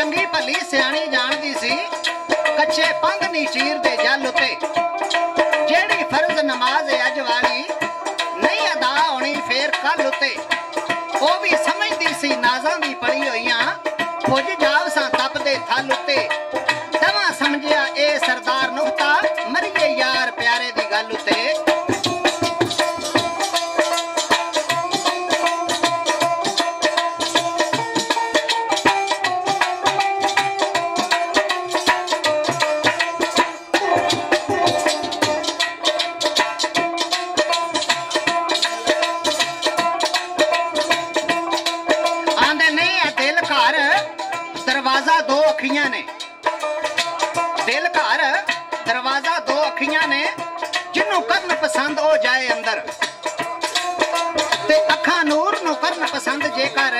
चंगी भली सियाणी जानदी सी कच्चे पंग नी चीर दे जल उते जेड़ी फर्ज नमाज अज वाली नहीं अदा होनी फेर कल उते ओ भी समझदी सी नाज़ां दी पड़ी होइयां पुज जाव सा तप दे थल उते तवा समझिया ए सरदार नुक्ता मरिए यार प्यारे दी गल उते ने दिल घर दरवाजा दो अखियां ने जिन्हों करन पसंद हो जाए अंदर ते अखा नूर नु करन पसंद जेकर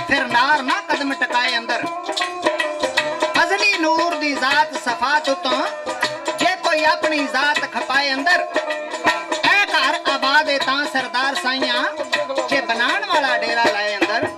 फिर नार ना कदम टकाए अंदर फजली नूर दी जात सफात तो जे कोई अपनी जात खपाए अंदर ऐ घर आबाद है ता सरदार साइयां जे बनान वाला डेरा लाए अंदर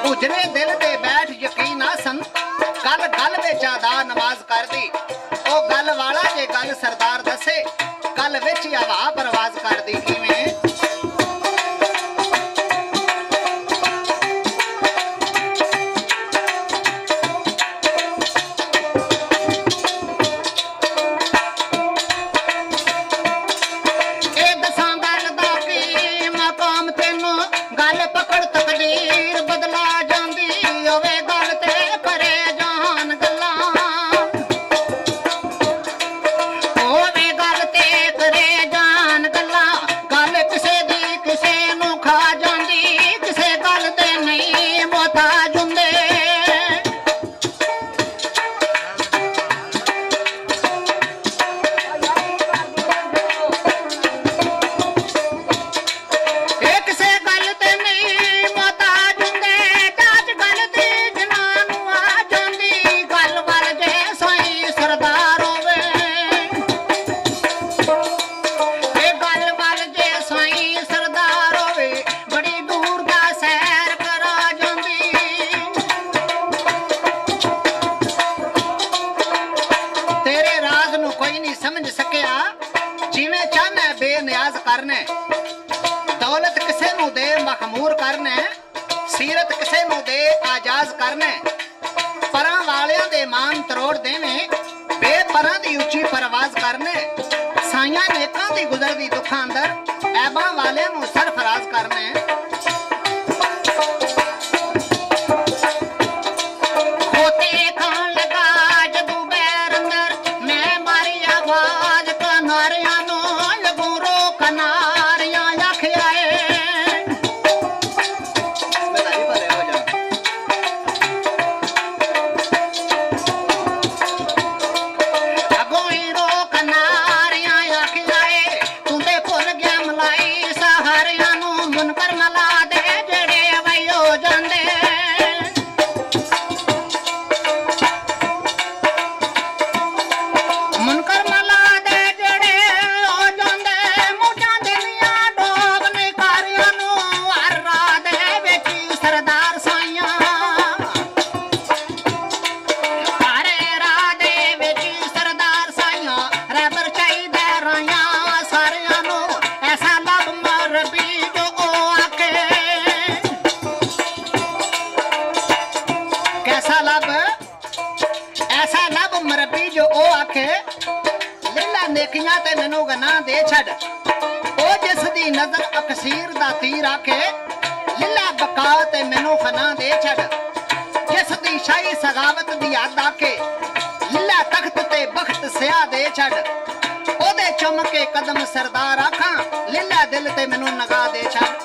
उजने दिल दे बैठ यकीन आसन कल गल विच अदा नमाज कर दी ओ गल वाला जे गल सरदार दसे कल विच हवा परवाज कर दी किवें दौलत किसे नू दे मखमूर करने सीरत किसे नू दे आजाज करने परां वालियां दे मान तरोड़ देवें बेपरां दी उच्ची परवाज करने साइयां नेकां दी गुजरदी दुखां अंदर ऐबां वालियां नू सरफराज करने जो ओ आखे लीला नेकियां ते मैनू गना दे छड़ ओ जिस दी नजर अकसीर दा तीर आखे लीला बका ते मैनू फना दे छड़ जिस दी शाही सगावत दी याद आखे लीला तख्त ते बख्त सिया दे छड़ ओदे चुम के कदम सरदार आखा लीला दिल ते मैनू नगा दे छड़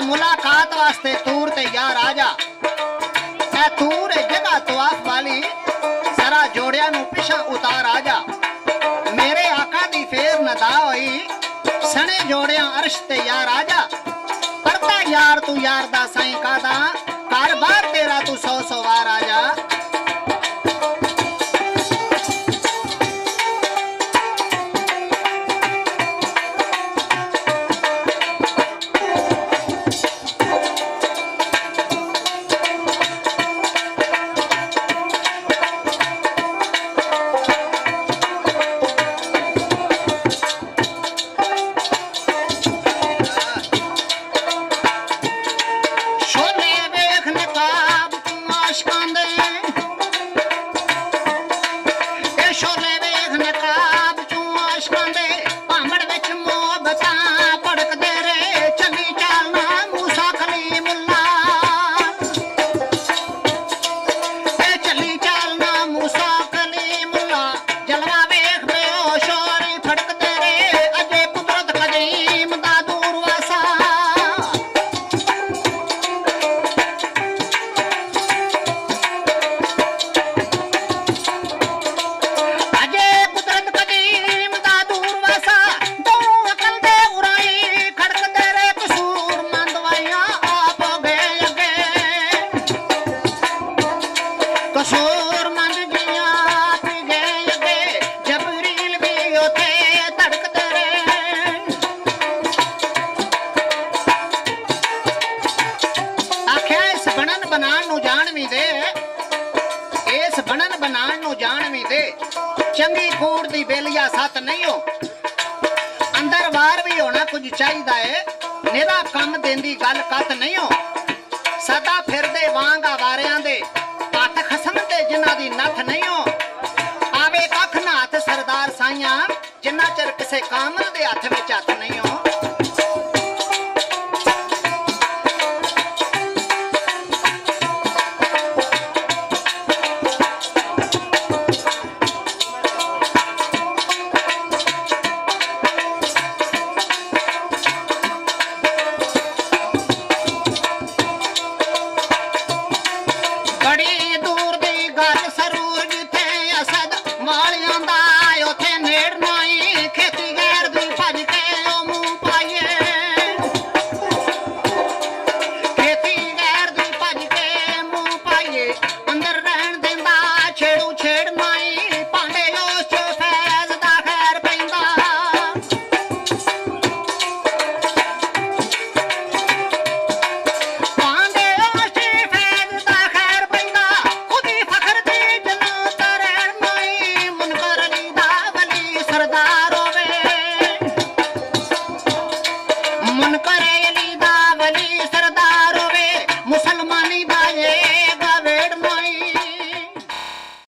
मुलाकात वास्ते तूर ते यार आजा ए तूर जगह तवाफ वाली सरा जोड़िया नु पिछा उतार आजा मेरे आका दी फेर नदा होई सने जोड़िया अर्श ते यार आजा पड़ता यार तू यार दा साईं कादा कारबार तेरा तू 100 वार आजा चंगी कूड़ दी बेलिया सत नहीं हो अंदर बार भी होना कुछ चाहिदा है निरा कम देंदी गल कत नहीं हो सदा फिरदे वांग आवारियां दे हथ खसम ते जिन्ना दी नथ नहीं हो आवे कख ना हथ सरदार साइयां जिन्ना चर किसे कामल दे हथ विच हथ नहीं हो बड़ी दूर दी गल सरू